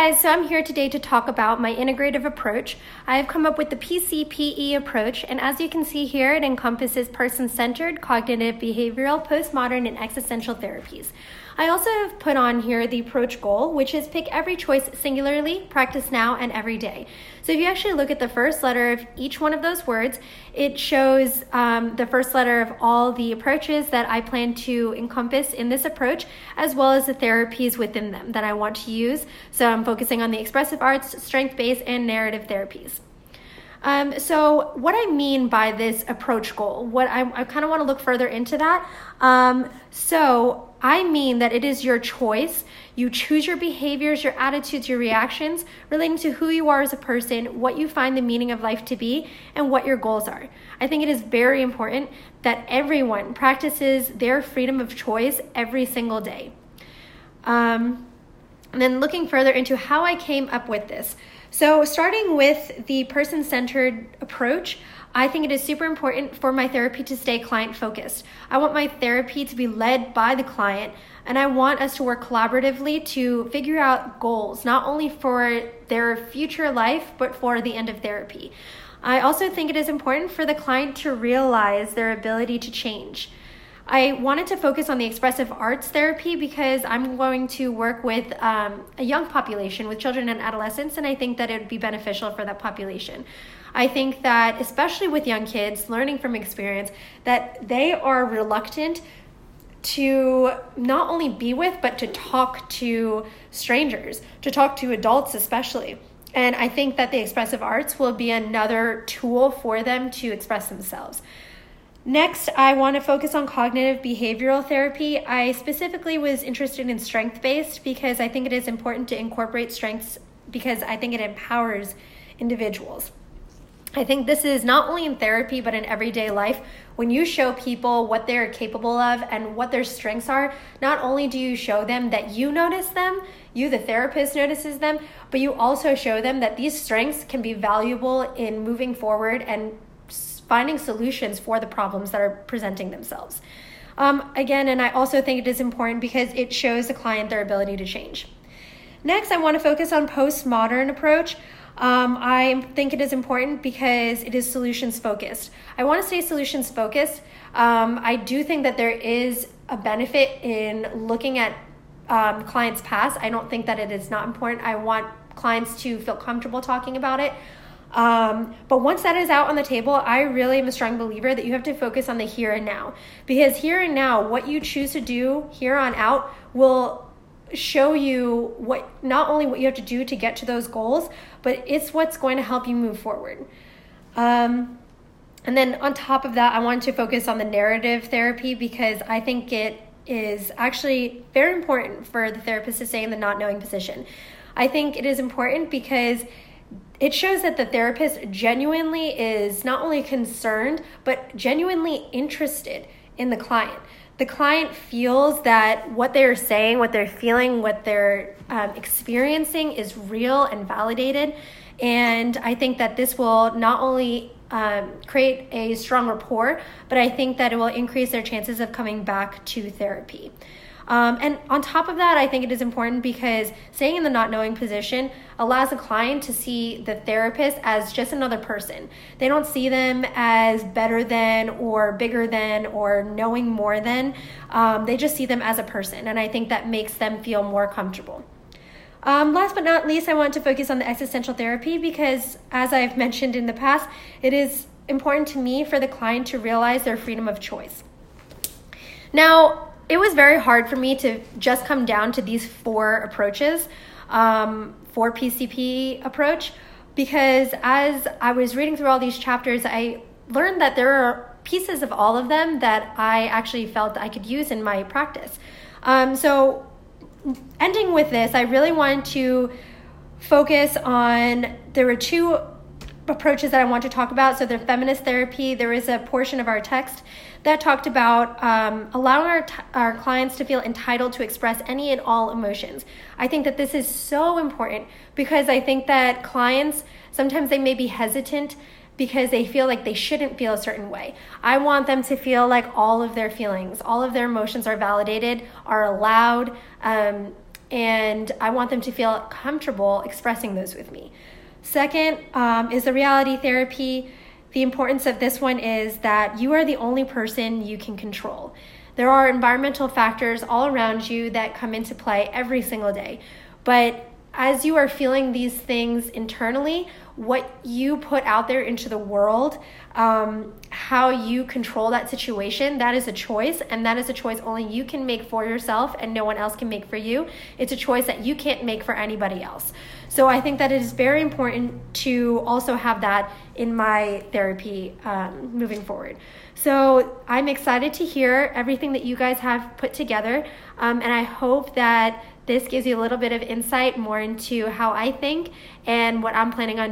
guys, so I'm here today to talk about my integrative approach. I have come up with the PCPE approach, and as you can see here, it encompasses person-centered, cognitive, behavioral, postmodern, and existential therapies. I also have put on here the approach goal, which is pick every choice singularly, practice now, and every day. So if you actually look at the first letter of each one of those words, it shows the first letter of all the approaches that I plan to encompass in this approach, as well as the therapies within them that I want to use. So I'm focusing on the expressive arts, strength-based, and narrative therapies. So what I mean by this approach goal, what I kind of want to look further into that. So I mean that it is your choice. You choose your behaviors, your attitudes, your reactions relating to who you are as a person, what you find the meaning of life to be, and what your goals are. I think it is very important that everyone practices their freedom of choice every single day. And then looking further into how I came up with this. So starting with the person-centered approach, I think it is super important for my therapy to stay client-focused. I want my therapy to be led by the client, and I want us to work collaboratively to figure out goals, not only for their future life, but for the end of therapy. I also think it is important for the client to realize their ability to change. I wanted to focus on the expressive arts therapy because I'm going to work with a young population, with children and adolescents, and I think that it would be beneficial for that population. I think that, especially with young kids, learning from experience, that they are reluctant to not only be with, but to talk to strangers, to talk to adults especially. And I think that the expressive arts will be another tool for them to express themselves. Next, I want to focus on cognitive behavioral therapy. I specifically was interested in strength-based because I think it is important to incorporate strengths because I think it empowers individuals. I think this is not only in therapy, but in everyday life. When you show people what they're capable of and what their strengths are, not only do you show them that you notice them, you, the therapist, notices them, but you also show them that these strengths can be valuable in moving forward and finding solutions for the problems that are presenting themselves. Again, and I also think it is important because it shows the client their ability to change. Next, I want to focus on postmodern approach. I think it is important because it is solutions focused. I want to stay solutions focused. I do think that there is a benefit in looking at clients' past. I don't think that it is not important. I want clients to feel comfortable talking about it. But once that is out on the table, I really am a strong believer that you have to focus on the here and now, because here and now, what you choose to do here on out will show you not only what you have to do to get to those goals, but it's what's going to help you move forward. And then on top of that, I wanted to focus on the narrative therapy because I think it is actually very important for the therapist to stay in the not knowing position. I think it is important because it shows that the therapist genuinely is not only concerned, but genuinely interested in the client. The client feels that what they're saying, what they're feeling, what they're experiencing is real and validated. And I think that this will not only create a strong rapport, but I think that it will increase their chances of coming back to therapy. And on top of that, I think it is important because staying in the not knowing position allows the client to see the therapist as just another person. They don't see them as better than or bigger than or knowing more than. They just see them as a person. And I think that makes them feel more comfortable. Last but not least, I want to focus on the existential therapy because, as I've mentioned in the past, it is important to me for the client to realize their freedom of choice. Now, it was very hard for me to just come down to these 4 approaches for PCP approach because as I was reading through all these chapters, I learned that there are pieces of all of them that I actually felt I could use in my practice. So ending with this, I really wanted to focus on, there were 2 approaches that I want to talk about. So the feminist therapy, there is a portion of our text that talked about allowing our clients to feel entitled to express any and all emotions. I think that this is so important because I think that clients, sometimes they may be hesitant because they feel like they shouldn't feel a certain way. I want them to feel like all of their feelings, all of their emotions are validated, are allowed, and I want them to feel comfortable expressing those with me. Second is the reality therapy. The importance of this one is that you are the only person you can control. There are environmental factors all around you that come into play every single day. But as you are feeling these things internally, what you put out there into the world, how you control that situation, that is a choice, and that is a choice only you can make for yourself and no one else can make for you. It's a choice that you can't make for anybody else. So I think that it is very important to also have that in my therapy moving forward. So I'm excited to hear everything that you guys have put together, and I hope that this gives you a little bit of insight more into how I think and what I'm planning on